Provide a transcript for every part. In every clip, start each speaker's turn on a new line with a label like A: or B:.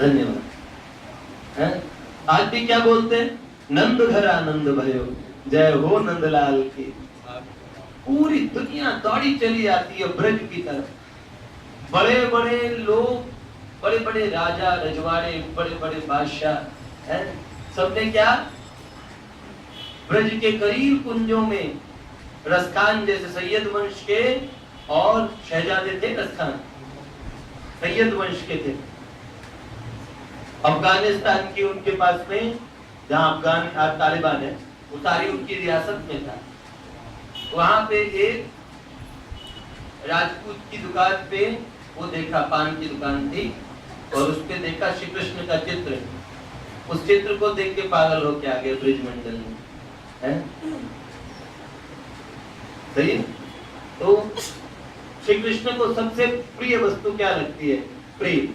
A: धन्यवाद। हैं? आज भी क्या बोलते हैं? नंद घर आनंद भयो, जय हो नंदलाल की। पूरी दुनिया दौड़ी चली आती है ब्रज की तरफ। बड़े बड़े लोग, बड़े बड़े राजा रजवाड़े, बड़े बड़े बादशाह हैं, सबने क्या ब्रज के करीब कुंजों में रसखान, जैसे सैयद वंश के और शहजादे थे रसखान, सैयद वंश के थे। अफगानिस्तान की उनके पास में, जहां अफगान तालिबान है, वो सारी उनकी रियासत में था। वहां पे एक राजपूत की दुकान पे वो देखा, पान की दुकान थी, और उस पे देखा श्री कृष्ण का चित्र। उस चित्र को देख के पागल होके आ गए ब्रिजमंडल में, है सही। तो श्री कृष्ण को सबसे प्रिय वस्तु क्या लगती है? प्रेम।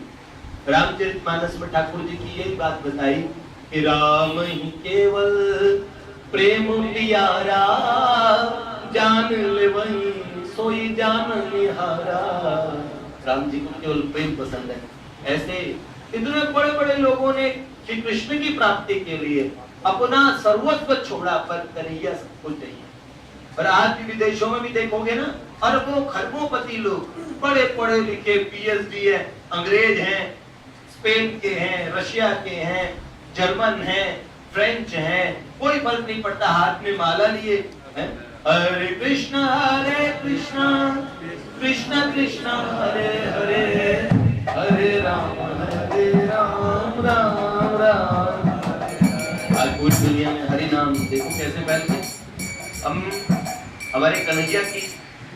A: रामचरितमानस में ठाकुर जी की यही बात बताई कि राम ही केवल प्रेम प्यारा, जान ले वही सोई जान निहारा। राम जी को केवल प्रेम पसंद है। ऐसे इतने बड़े बड़े लोगों ने श्री कृष्ण की प्राप्ति के लिए अपना सर्वस्व छोड़ा, पर कन्हैया सब कुछ चाहिए। पर आज भी विदेशों में भी देखोगे ना, अरबों खरबों लोग, बड़े पढ़े लिखे, पीएचडी है, अंग्रेज हैं, स्पेन के हैं, रशिया के हैं, जर्मन हैं, फ्रेंच हैं, कोई फर्क नहीं पड़ता, हाथ में माला लिए हैं। हरे कृष्ण कृष्ण कृष्ण हरे हरे, हरे राम राम राम। आज पूरी दुनिया में हरि नाम देखो कैसे फैलते। हम हमारे कन्हैया की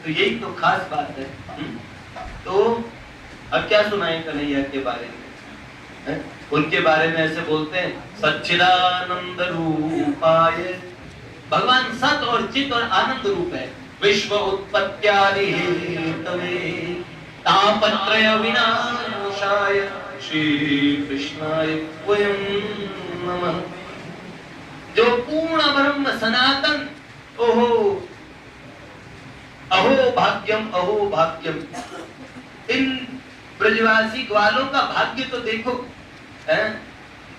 A: तो यही तो खास बात है। तो अब क्या सुनाएं कन्हैया के बारे में? उनके बारे में ऐसे बोलते हैं, सच्चिदानंद रूपाय, भगवान सत और चित और आनंद रूप है। विश्व उत्पत्त्यादि हेतवे, तापत्रय विनाशाय, श्री कृष्णाय वयं नमः। जो पूर्ण ब्रह्म सनातन, ओहो अहो भाग्यम। इन ब्रजवासी ग्वालों का भाग्य तो देखो, है?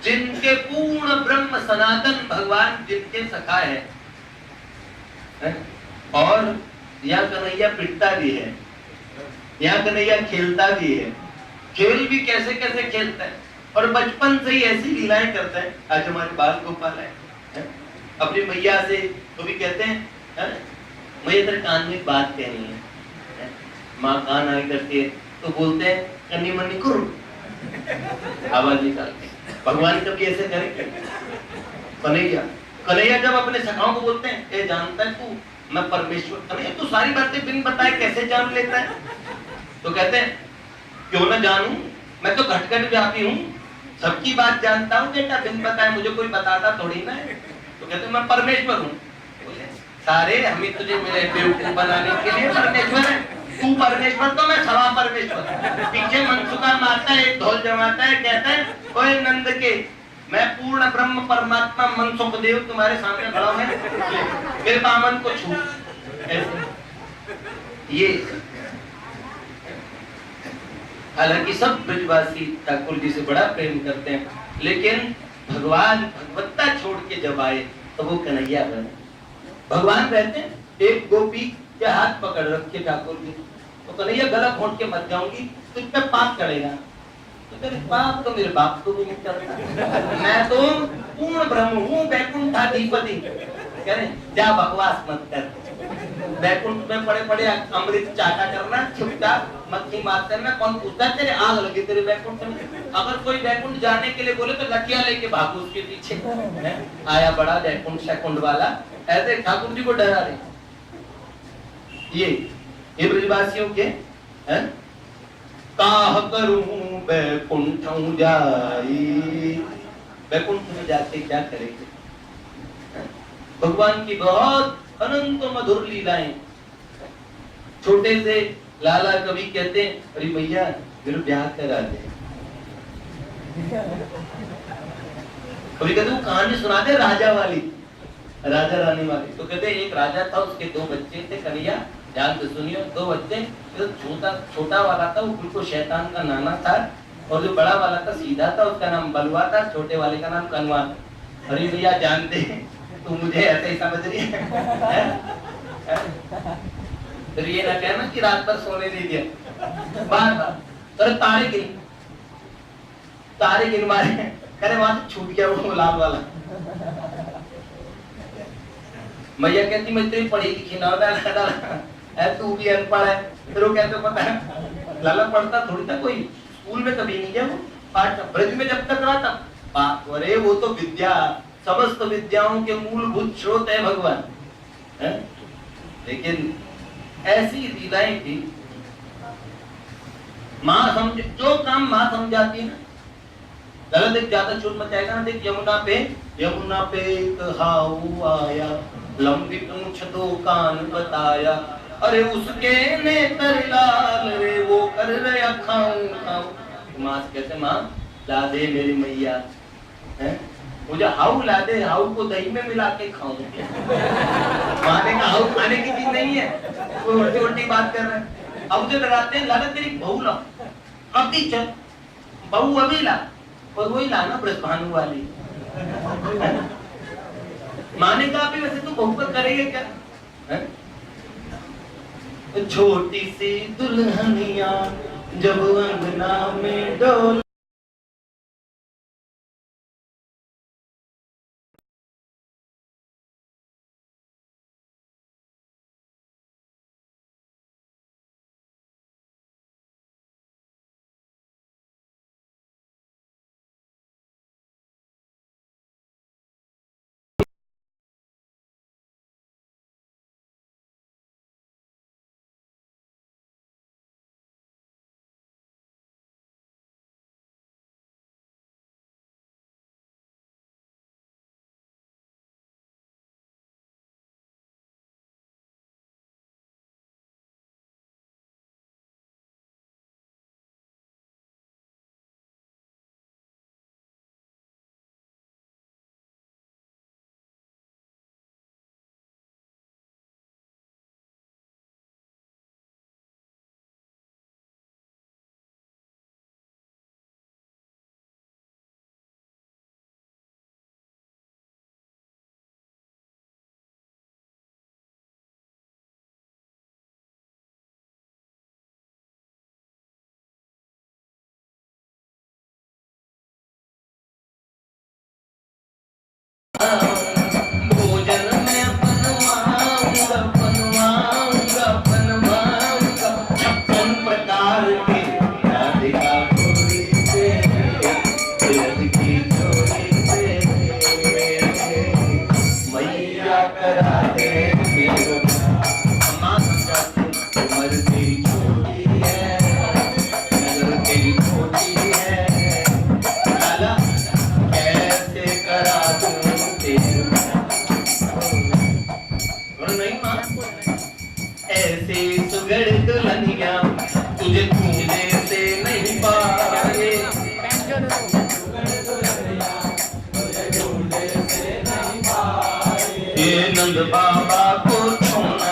A: जिनके पूर्ण ब्रह्म सनातन भगवान जिनके सखा है? और यहाँ कन्हैया पिटता भी है, यहाँ कन्हैया खेलता भी है। खेल भी कैसे कैसे खेलता है, और बचपन से ही ऐसी लीलाएं करता है। आज हमारे बाल गोपाल है, अपनी मैया से तो भी कहते हैं, मैया तेरे कान में बात कहनी है। माँ कान आई करती है तो बोलते हैं कन्नी मन्नी कुर, आवाज निकाल के। भगवान कभी ऐसे करे? कन्हैया जब अपने सखाओं को बोलते हैं, ए जानता है तू मैं परमेश्वर, कन्हैया तू सारी बातें बिन बताए कैसे जान लेता है? तो कहते हैं क्यों ना जानूं, मैं तो घटघट व्यापी हूँ, सबकी बात जानता हूँ बेटा, बिन बताए मुझे कोई बताता थोड़ी ना है। तो कहते हैं मैं परमेश्वर हूँ। सारे हमें तुझे मिले बेवकूफ बनाने के लिए परमेश्वर है। तू परमेश्वर तो मैं सवा परमेश्वर। पीछे मनसुखा मारता है, एक ढोल जमाता है, कहता है ओए नंद के, मैं पूर्ण ब्रह्म परमात्मा मनसुख देव तुम्हारे सामने खड़ा हूं, मेरे दामन को छू। ये हालांकि सब ब्रजवासी ठाकुर जी से बड़ा प्रेम करते हैं, लेकिन भगवान भगवत्ता छोड़ के जब आए तो वो कन्हैया बने। भगवान रहते हैं, एक गोपी के हाथ पकड़ रखे ठाकुर जी, तो कन्हैया गला घोंट के मर जाऊंगी तो इस पे पाप करेगा। तो तेरे पाप तो मेरे बाप को भी नहीं करता, मैं तो पूर्ण ब्रह्म हूँ, वैकुंठाधिपति। कह रहे जा बकवास मत कर, वैकुंठ में पड़े पड़े अमृत चाटा करना, चुपचाप मक्खी मार करना, कौन पूछता है तेरे आग लगी तेरे वैकुंठ में? अगर कोई वैकुंठ जाने के लिए बोले तो लठिया लेके भागो उसके पीछे। आया बड़ा वैकुंठ शैकुंठ वाला, ऐसे ठाकुर जी को डरा रहे। ये ब्रजवासियों के हैं, काह करूं वैकुंठ जाई, वैकुंठ में जाके क्या करेंगे? भगवान की बहुत अनंत मधुर लीलाएं। छोटे से लाला कभी कहते हैं अरे भैया मेरे ब्याह करा दे, कभी कहते वो कहानी सुना दे राजा वाली, राजा रानी वाली। तो कहते एक राजा था, उसके दो बच्चे थे, कन्हैया ध्यान से सुनियो, दो बच्चे, छोटा वाला था वो बिल्कुल शैतान का नाना था, और जो बड़ा वाला था सीधा था, उसका नाम बलुआ था, छोटे वाले का नाम कनवा था। अरे भैया जानते हैं, तू मुझे ऐसे ही समझ रही है? तो ये ना कहना कि रात भर सोने नहीं दिया। बार बार तारे गिन मारे, करे वहां से छूट गया वो लाल वाला। मैया कहती मैं तेरी पढ़ी लिखी ना तू भी अनपढ़ है। फिर वो कहते पता है लाला पढ़ता थोड़ी था, कोई स्कूल में कभी नहीं गया वो, पाठ ब्रज में जब तक रहा था। अरे वो तो विद्या, समस्त विद्याओं के मूलभूत स्रोत है भगवान है? लेकिन ऐसी लीलाएं थी। माँ समझ, जो काम माँ समझाती है ना, लाला देख ज्यादा चोट मचाएगा ना, देख यमुना पे एक हाउ आया, लंबी पूंछ दो कान बताया, अरे उसके नेत्र लाल रे वो कर रहा खाऊं। माँ कहते माँ ला दे मेरी मैया है, मुझे हाउ ला दे, हाउ को दही में मिला के खाऊं। माँ ने कहा हाउ खाने की चीज नहीं है, वो उल्टी उल्टी बात कर रहे हैं। अब मुझे लगाते हैं लाला तेरी बहू ला, अभी चल बहू अभी ला, और वही लाना ब्रजभानु वाली। माँ ने कहा वैसे तू बहू पर करेगा क्या है? छोटी सी दुल्हनिया जब अंगना में डोल, भोजन में बनवाऊंगा 56 प्रकार के राधिका गोरी से, तिलक की चोरी से मैया करा दे मेरे माँ समझाते उम्र तेरी छोटी है, नजर तेरी छोटी है, लाला कैसे करा दूं ऐसे सुगड़ दुल्हनिया तुझे ढूंढने से नहीं पाए। ये नंद बाबा को छोड़ना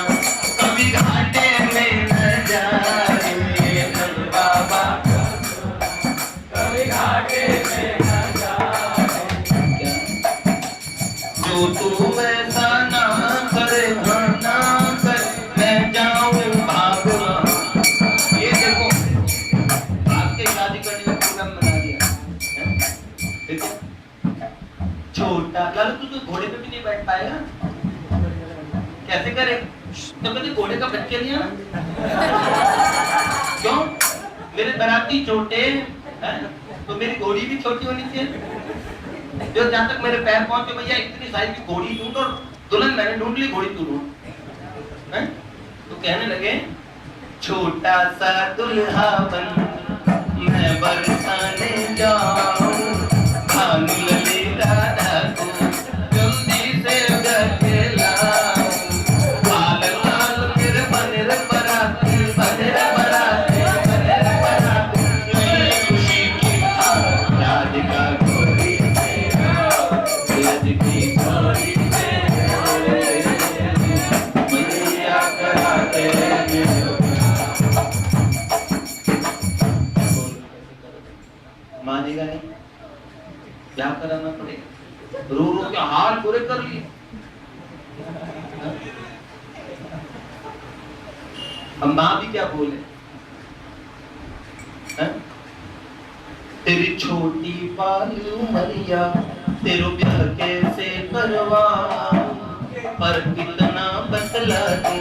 A: कभी घाटे में न जाए, ये नंद बाबा कभी घाटे में न जाए। जो तू वैसा ना करे ना करे, मैं जाऊं भाग। ये देखो भाग के शादी करने का प्रोग्राम बना दिया। छोटा लालू तू तो घोड़े पे भी नहीं बैठ पाएगा, कैसे करे? तो कभी घोड़े का बच्चे लिया ना, क्यों? मेरे बराती छोटे हैं तो मेरी घोड़ी भी छोटी होनी चाहिए। जो जहां तक मेरे पैर पहुंचे भैया इतनी साइज की घोड़ी ढूंढ, और दुल्हन मैंने ढूंढ ली, घोड़ी तू ढूंढ। तो कहने लगे छोटा सा दुल्हा बन मैं बरसाने जाऊं, भानु लले राधा को जल्दी से गले लाऊं, लाल लाल मेरे बनेर बराती बनेर बराती बनेर बराती, नई खुशी की राधिका गोरी से राधिकी गोरी से मैया करा दे मेरे। मानेगा नहीं, क्या कराना पड़ेगा, रो रो के हाल पूरे कर लिए। अब माँ भी क्या बोले, तेरी छोटी पालू मरिया तेरो ब्याह कैसे करवा, पर कितना बतला तू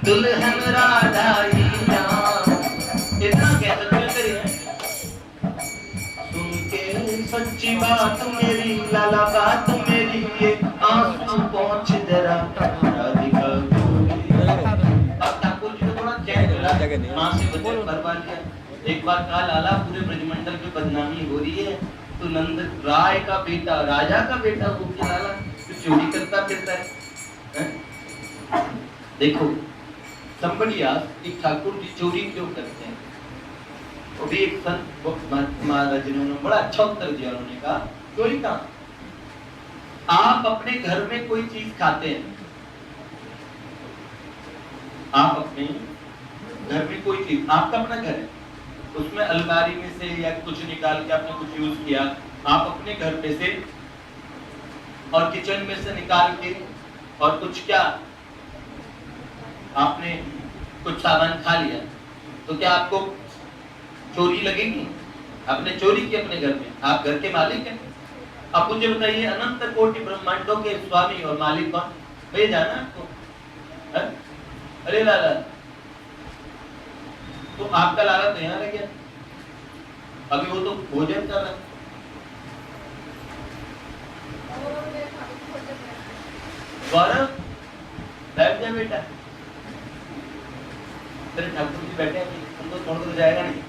A: दुल्हन राधाई ना, इतना कह सकते हैं। सुन के सच्ची बात मेरी लाला बात मेरी, ये आंसू पहुंच जरा राधिका अब ठाकुर जी को थोड़ा चैन मिला, माँ से वचन भरवा लिया। एक बार कहा लाला पूरे ब्रजमंडल पे बदनामी हो रही है, तो नंद राय का बेटा राजा का बेटा हो गया लाला, तो चोरी करता फिरता है? देखो somebody asked कि ठाकुर जी चोरी क्यों करते हैं, तो भी एक संत महाराज ने बड़ा अच्छा उत्तर दिया। उन्होंने कहा चोरी कहाँ, आप अपने घर में कोई चीज खाते हैं, आप अपने घर में कोई चीज, आपका अपना घर है, उसमें अलमारी में से या कुछ निकाल के आपने कुछ यूज किया, आप अपने घर पे से और किचन में से निकाल के और कुछ क्या आपने कुछ सामान खा लिया, तो क्या आपको चोरी लगेगी? आपने चोरी की अपने घर में, आप घर के मालिक हैं। अब मुझे बताइए अनंत कोटि ब्रह्मांडों के स्वामी और मालिक कौन? भैया जाना आपको? अरे लाला, तो आपका लाला तो यहाँ रह गया, अभी वो तो भोजन कर रहा है। गौरव बैठ जा बेटा, तेरे ठाकुर जी बैठे हैं, उनको छोड़ कर जाएगा नहीं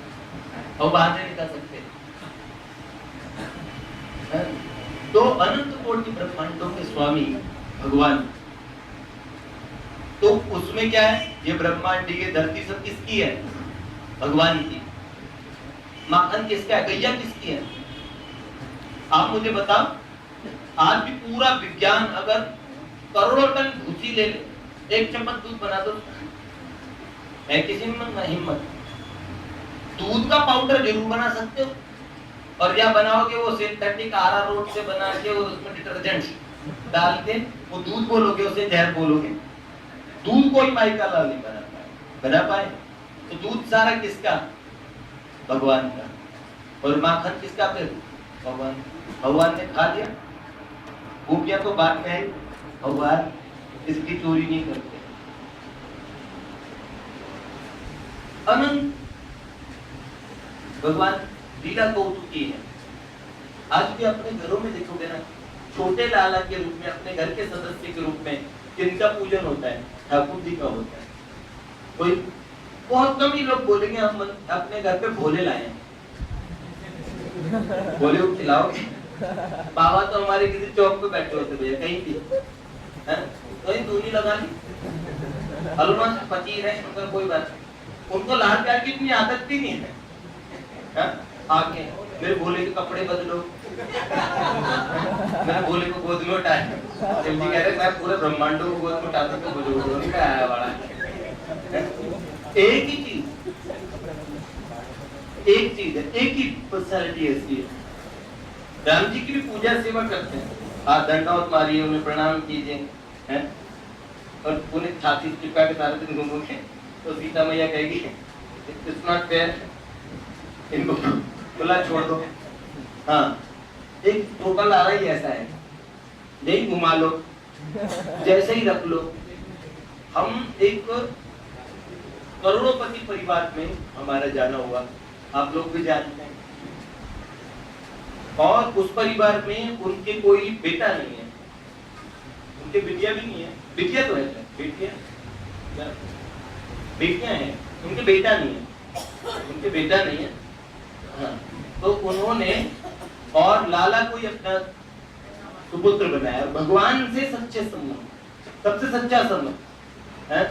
A: और बाहर नहीं निकल सकते। तो अनंत कोटि ब्रह्मांडों के स्वामी भगवान, तो उसमें क्या है, ये ब्रह्मांड ये धरती सब किसकी है? भगवान की। माखन किसका है? गैया किसकी है? आप मुझे बताओ, आज भी पूरा विज्ञान अगर करोड़ों टन भूसी ले ले, एक चम्मच दूध बना दो, है किसी में हिम्मत? दूध का पाउडर जरूर बना सकते हो, और या बनाओगे वो सिंथेटिक अरारोट से बना के और उसमें डिटर्जेंट डाल के वो दूध बोलोगे, उसे जहर बोलोगे। दूध कोई माइका लाल नहीं बना पाए। तो दूध सारा किसका? भगवान का। और माखन किसका? फिर भगवान। भगवान ने खा लिया, गोपियां तो बात में आई, भगवान इसकी चोरी नहीं करते। अनंत भगवान लीला कौतुकी है। आज भी अपने घरों में देखोगे ना, छोटे लाला के रूप में, अपने घर के सदस्य के रूप में किनका पूजन होता है? ठाकुर जी का होता है। कोई बहुत कम ही लोग बोलेंगे हम अपने घर पे भोले लाए हैं। भोले को खिलाओगे? बाबा तो हमारे किसी चौक पे बैठे होते भैया, कहीं भी कहीं दूरी लगा ली, हनुमान फकीर है, उनका कोई बात नहीं, उनको लाल प्यार की इतनी आदत भी नहीं है। आके मेरे भोले के कपड़े बदलो, मेरे भोले को गोद में उठाए, जल्दी कह रहे मैं पूरे ब्रह्मांडों को गोद में उठाता तो भोले का आया वाला। एक ही चीज, एक चीज है, एक ही पर्सनालिटी ऐसी है। राम जी की भी पूजा सेवा करते हैं, आप दंडवत मारिए, उन्हें प्रणाम कीजिए, हैं? और उन्हें छाती चिपका के सारे दिन घूमोगे तो सीता मैया कहेगी इट्स नॉट फेयर, इनको खुला छोड़ दो। हाँ, एक टोटल आ रहा ही ऐसा है, यही घुमा लो, जैसे ही रख लो। हम एक करोड़ोंपति परिवार में हमारा जाना हुआ, आप लोग भी जानते हैं, और उस परिवार में उनके कोई बेटा नहीं है, उनके बिटिया भी नहीं है, बिटिया तो है, बेटियां हैं, उनके बेटा नहीं है, उनके बेटा नहीं है। हाँ, तो उन्होंने और लाला को ही अपना सुपुत्र बनाया, भगवान से सच्चे संबंध, सबसे सच्चा संबंध है,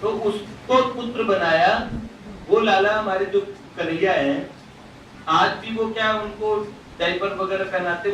A: तो उसको पुत्र बनाया। वो लाला हमारे जो कन्हैया है, आज भी वो क्या उनको डायपर वगैरह पहनाते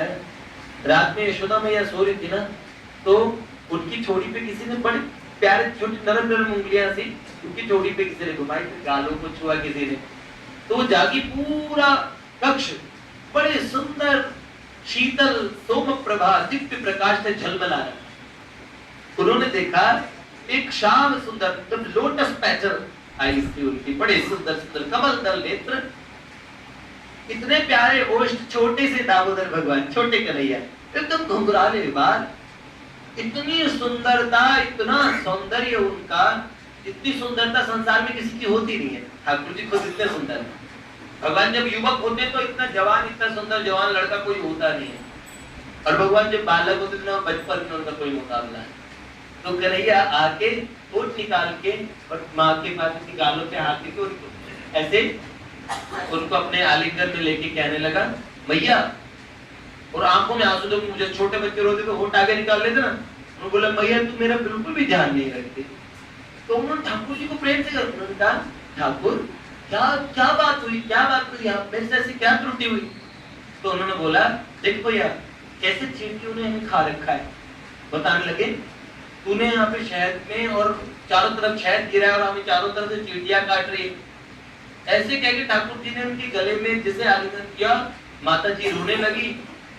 A: है? रात में यशोदा मैया सो रही थी ना, तो उनकी छोड़ी पे किसी ने बड़े प्यारे छोटी नरम नरम उंगलियां सी उनकी छोड़ी पे किसी ने घुमाई, गालों को छुआ किसी ने, तो वो जागी, पूरा कक्ष बड़े सुंदर शीतल सोम प्रभा दिव्य प्रकाश से झलमला रहा। उन्होंने देखा एक श्याम सुंदर लोटस पैटर्न आई थी उनकी, बड़े सुंदर सुंदर कमल दल नेत्र, इतने प्यारे ओष्ठ, छोटे से दामोदर भगवान, छोटे कन्हैया, एकदम घुंघराले बाल, इतनी सुंदरता, इतना सौंदर्य उनका, इतनी सुंदरता संसार में किसी की होती नहीं है। ठाकुर जी खुद इतने सुंदर है। भगवान जब युवक होते तो इतना जवान, इतना सुंदर जवान लड़का कोई होता नहीं है, और भगवान जब बालक होते तो बचपन में उनका कोई मुकाबला है। तो कन्हैया आके होठ निकाल के और माँ के पास की गालों पे हाथ लेके उनको ऐसे उनको अपने आलिंगन में लेके कहने लगा, मैया, और आंखों में आंसू, जब मुझे छोटे बच्चे रोते तो होठ आगे निकाल लेते ना, उन्होंने बोला मैया तू मेरा बिल्कुल भी ध्यान नहीं रखते। तो उन्होंने ठाकुर जी को प्रेम से कहा, ठाकुर क्या क्या बात हुई, क्या बात हुई, मेरे से ऐसी क्या त्रुटि हुई? तो उन्होंने बोला, देख भैया कैसे चींटियों ने हमें खा रखा है। बताने लगे, तूने यहाँ पे शहद में और चारों तरफ शहद गिरा है और हमें चारों तरफ से चींटियां काट रही है। ऐसे कह के ठाकुर जी ने उनके गले में जिसे आलिंगन किया, माता जी रोने लगी।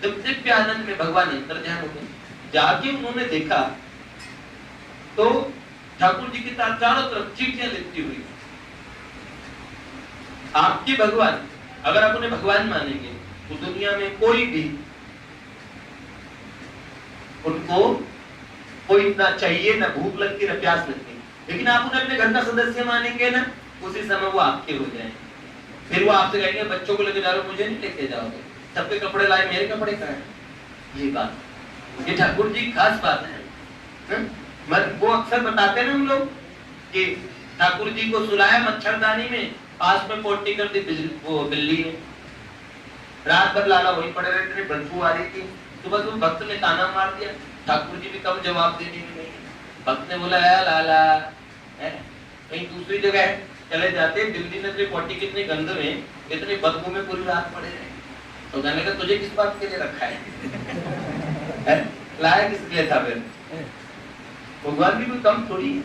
A: जब दिव्य आनंद में भगवान अंतर्ध्यान हो गए, जाके उन्होंने देखा तो ठाकुर जी के चारों तरफ चींटियां लिपटी हुई। आपके भगवान, अगर आप उन्हें भगवान मानेंगे तो दुनिया में कोई भी उनको कोई इतना चाहिए, ना भूख लगती, ना प्यास लगती, लेकिन आप उन्हें अपने घर का सदस्य मानेंगे ना, उसी समय वो आपके हो जाएंगे। फिर वो आपसे कहेंगे बच्चों को लेके जा रहे हो, मुझे नहीं लेके जाओगे, सबके कपड़े लाए, मेरे कपड़े कहाँ हैं? ये बात, ये ठाकुर जी खास बात है। वो अक्सर बताते हैं ना हम लोग कि ठाकुर जी को सुलाया मच्छरदानी में, पास में पोटी कर दी वो बिल्ली ने, रात भर लाला वहीं पड़े रहे, इतनी बदबू आ रही थी। सुबह सुबह भक्त ने ताना मार दिया, ठाकुर जी भी कम जवाब देने में नहीं। भक्त ने बोला, लाला कहीं दूसरी जगह चले जाते, बिल्ली ने तेरी पोटी कितनी गंद में, इतनी बदबू में पूरी रात पड़े रहे। तो कहने लगा, तुझे किस बात के लिए रखा है? लाया किस लिए था? फिर भगवान की कोई कम थोड़ी है,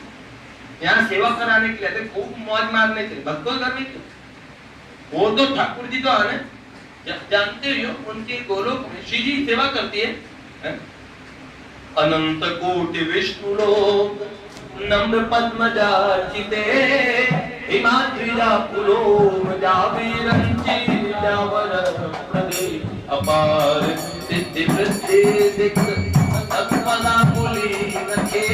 A: यहाँ सेवा कराने के लिए, खूब मौज मारने के लिए, भक्तों करने के लिए। वो तो ठाकुर जी तो आने जानते हो, उनके गोलोक में श्री जी सेवा करती है। अनंत कोटि विष्णु लोक नम्र पद्मजार्चिते, हिमाद्रिजा पुलोम जावीरंचि जावर प्रदे, अपार सिद्धि वृद्धि दिक् तत्पदा मुली रखे।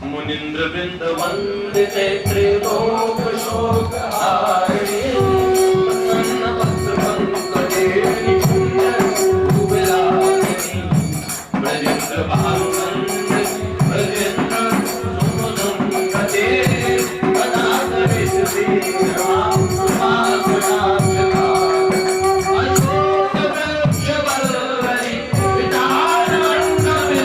A: मुनिंद्र वृंद वंदिते त्रिलोक शोक हारिणी, प्रसन्न वक्त्र पंकजे विलासिनी, ब्रजेंद्र भानुनंद ब्रजेंद्र सुमधुर गते, अनाथ विश्वे राम सुभाषिता, अशोक वृक्ष वल्लरी वितान मंडपे,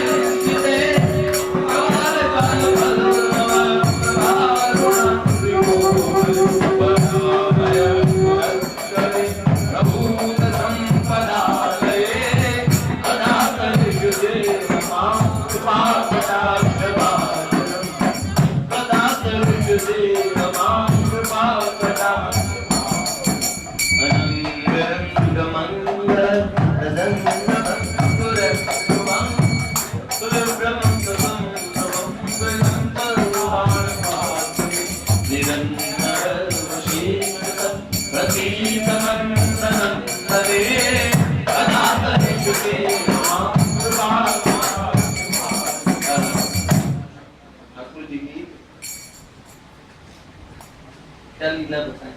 A: लीला बताएं।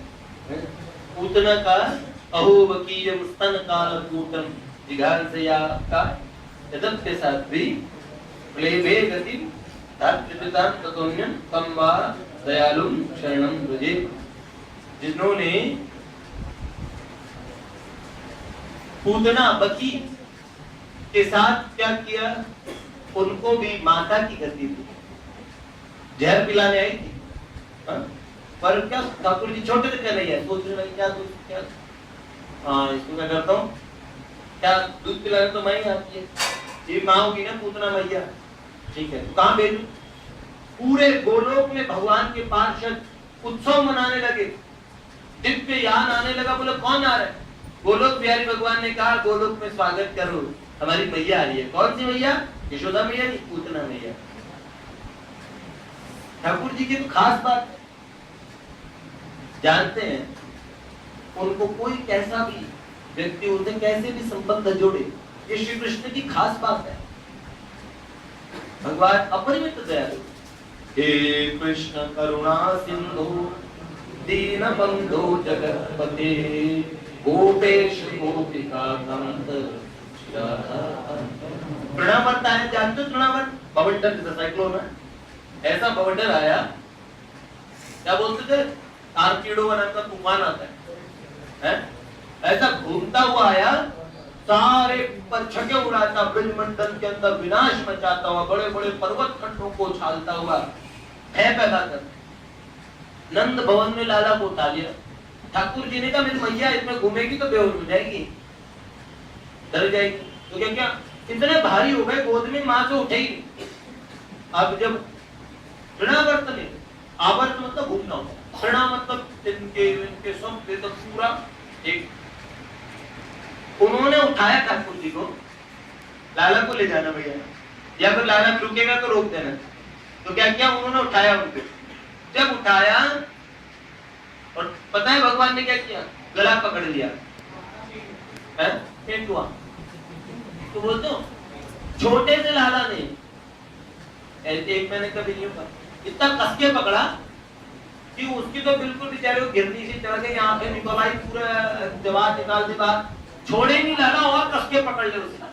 A: पूतना का अहोवकीयम स्तन काल कूटम जिघांसया का यदप्य साध्वी प्लेवे गति धात्रितां ततोन्यं तम वा दयालुं शरणं व्रजे। जिन्होंने पूतना बकी के साथ क्या किया? उनको भी माता की गति थी, जहर पिलाने आई थी। हाँ? पर क्या ठाकुर जी छोटे से रही है, सोच रहे क्या दूध क्या, हाँ इसको क्या करता हूँ, क्या दूध पिलाने तो मैं ही आती है, ये माँ होगी ना पूतना मैया, ठीक है, तो कहाँ भेजू? पूरे गोलोक में भगवान के पार्षद उत्सव मनाने लगे, दिव्य यान आने लगा। बोले कौन आ रहा है? गोलोक बिहारी भगवान ने कहा गोलोक में स्वागत करो, हमारी मैया आ रही है। कौन सी मैया? यशोदा मैया नहीं, पूतना मैया। ठाकुर जी की तो खास बात है, जानते हैं उनको कोई कैसा भी व्यक्ति उनसे कैसे भी संबंध जोड़े, ये श्री कृष्ण की खास बात है। भगवान अपरिमित दयालु। हे कृष्ण करुणा सिंधु दीन बंधु जगतपते गोपेश गोपिका कांत। तृणावर्त आया, जानते हो तृणावर्त? बवंडर जैसा साइक्लोन है, ऐसा बवंडर आया, क्या बोलते थे, आर्किडो नाम का तूफान आता है? ऐसा घूमता हुआ आया, सारे परछके उड़ाता, ब्रजमंडल के अंदर विनाश मचाता हुआ, बड़े बड़े पर्वत खंडों को उछालता हुआ, भय पैदा कर। नंद भवन में लाला को उठा लिया। ठाकुर जी ने कहा मेरी मैया इसमें घूमेगी तो बेहोश हो जाएगी, डर जाएगी। तो क्या क्या इतने भारी हो गए, गोद में माँ से उठे ही नहीं। अब जब तृणावर्त ने, आवर्त मतलब घूमना होता, तृणा मतलब इनके सब तो पूरा एक, उन्होंने उठाया ठाकुर जी को, लाला को ले जाना भैया, या फिर लाला रुकेगा तो रोक देना। तो क्या किया उन्होंने, उठाया उनको। जब उठाया और पता है भगवान ने क्या किया? गला पकड़ लिया, हुआ। तो बोलते हो छोटे से लाला ने, एक मैंने कभी नहीं होगा, इतना कस के पकड़ा कि उसकी तो बिल्कुल बेचारे को गिरनी सी चढ़ गई, आंखें निकल आई, पूरा जवाब निकाल दे बाहर, छोड़े नहीं लाला, और कस के पकड़ ले उसका,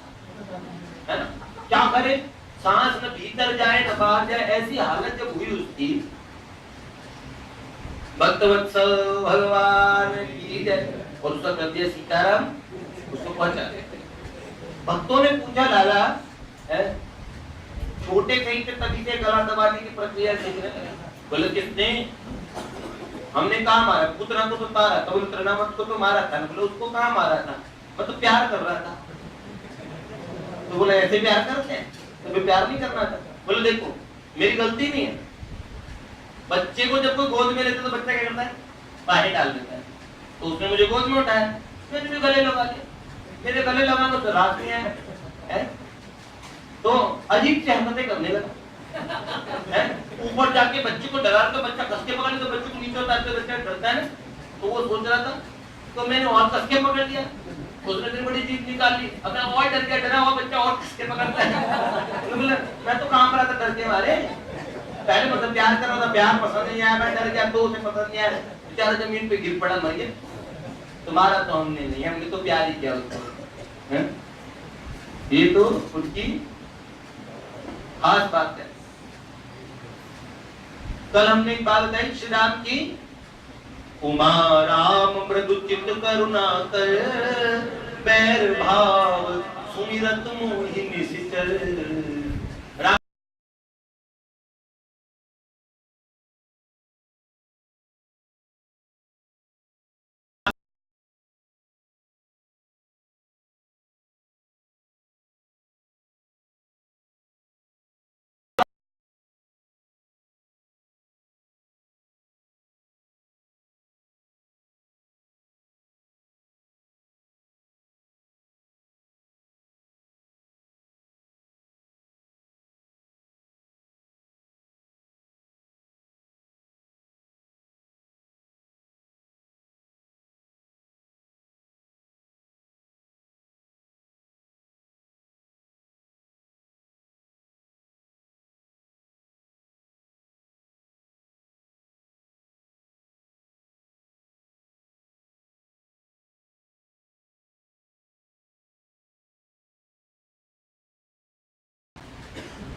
A: है ना? क्या करे, सांस न भीतर जाए न बाहर जाए, ऐसी हालत जब हुई उसकी। भक्तवत्सल भगवान की जय, और उसका कर दिया सीताराम, उसको पहुंचा। भक्तों ने पूछा लाला है छोटे कहीं पे तभी से गला दबाने की प्रक्रिया सीख रहे हैं? बोले किसने? हमने कहा मारा, पुतना को तो मारा था, बोले तृणावर्त को तो मारा था। बोले उसको कहाँ मारा था? मैं तो प्यार कर रहा था। तो बोले ऐसे प्यार करते हैं? तो प्यार नहीं करना था। बोले देखो मेरी गलती नहीं है, बच्चे को जब कोई गोद में लेता तो बच्चा क्या करता है? बाहर डाल देता है। तो उसने मुझे गोद में उठाया, मैंने भी गले लगा लिया, मेरे गले लगाना तो रात में है? तो अजीब से हरकतें करने लगा, ऊपर जाके बच्चे को डरा के, बच्चा कस के पकड़े तो बच्चे को नीचे उतारते, बच्चा डरता है ना, तो वो सोच रहा था, तो मैंने और कस के पकड़ लिया, उसने फिर बड़ी जीत निकाल ली, अब मैं और डर गया, डरा हुआ बच्चा और कस के पकड़ता है। तो बोले मैं तो काम रहा था डर के मारे, पहले मतलब प्यार कर रहा था, प्यार पसंद नहीं आया, मैं डर गया, तो उसे पसंद नहीं आया, बेचारा जमीन पे गिर पड़ा, मर गया। तुम्हारा तो हमने नहीं, हमने तो प्यार ही किया उसको। ये तो उनकी खास बात है। कल हमने एक बात बताई श्री राम की, उमा राम मृदु चित्त करुणा कर, बैर भाव सुमिरत मोहि निशिचर।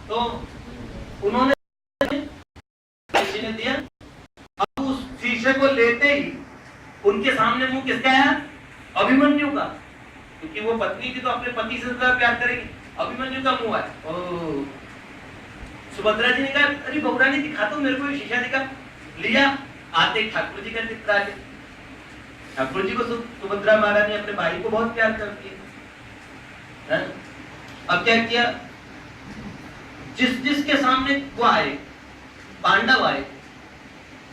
A: तो उन्होंने दिया, अब उस शीशे को लेते ही उनके सामने मुंह किसका है? अभिमन्यु का, क्योंकि वो पत्नी थी तो अपने पति से ज्यादा प्यार करेगी। अभिमन्यु का मुंह है। ओ सुभद्रा जी ने कहा अरे बहुरानी दिखा दो मेरे को शीशा दिखा। लिया, आते ठाकुर जी का चित्र आ गया। ठाकुर जी को सुभद्रा महारानी अपने भाई को बहुत प्यार करती है। अब क्या किया, जिस जिसके सामने वो आए, पांडव आए,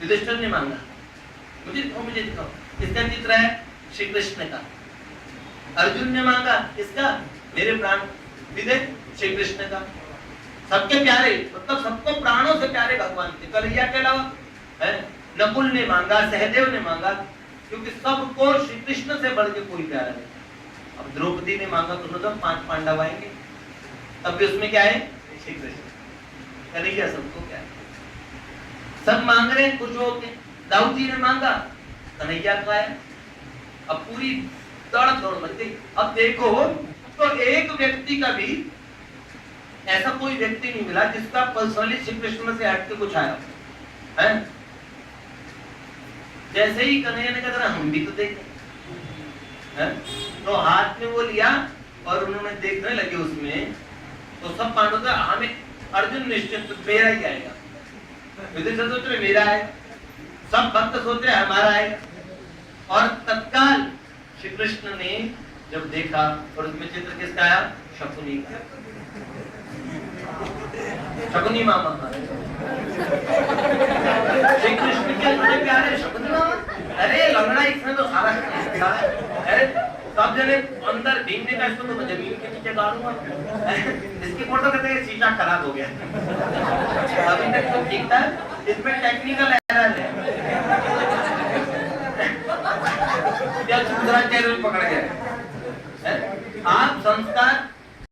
A: युधिष्ठिर ने मांगा मुझे दिखाओ, इसका चित्र है श्री कृष्ण का। अर्जुन ने मांगा इसका, मेरे प्राण विदे श्री कृष्ण का। सबके प्यारे, मतलब सबको प्राणों से प्यारे भगवान थे, कन्हैया के अलावा है। नकुल ने मांगा, सहदेव ने मांगा, क्योंकि सबको श्री कृष्ण से बढ़ के कोई प्यारा नहीं। अब द्रौपदी ने मांगा तो सोचो 5 पांडव आएंगे, तब भी उसमें क्या है श्री कृष्ण। कन्हैया सबको क्या है, सब मांग रहे हैं कुछ होके। दाऊद जी ने मांगा, कन्हैया का है। अब पूरी दौड़ मच गई। अब देखो तो एक व्यक्ति का भी ऐसा कोई व्यक्ति नहीं मिला जिसका पर्सनली श्री कृष्ण से हट के कुछ आया है। जैसे ही कन्हैया ने कहा हम भी तो देखें, तो हाथ में वो लिया और उन्होंने देखने लगे उसमें, तो सब पांडवों का हमें अर्जुन निश्चित मेरा ही आएगा, युधिष्ठिर सोच रहे मेरा है, सब भक्त सोच रहे हमारा है। और तत्काल श्री कृष्ण ने जब देखा और उसमें चित्र किसका आया, शकुनी का, शकुनी मामा का। श्री कृष्ण के बड़े प्यारे शकुनी मामा, अरे लंगड़ा इसने तो सारा अरे सब जने अंदर भीगने का, इसको तो मैं जमीन के नीचे गाड़ूंगा। इसकी फोटो कहते हैं शीशा खराब हो गया, अभी तक तो ठीक था, इसमें टेक्निकल एरर है। या दूसरा चैनल पकड़ गया। आप संस्कार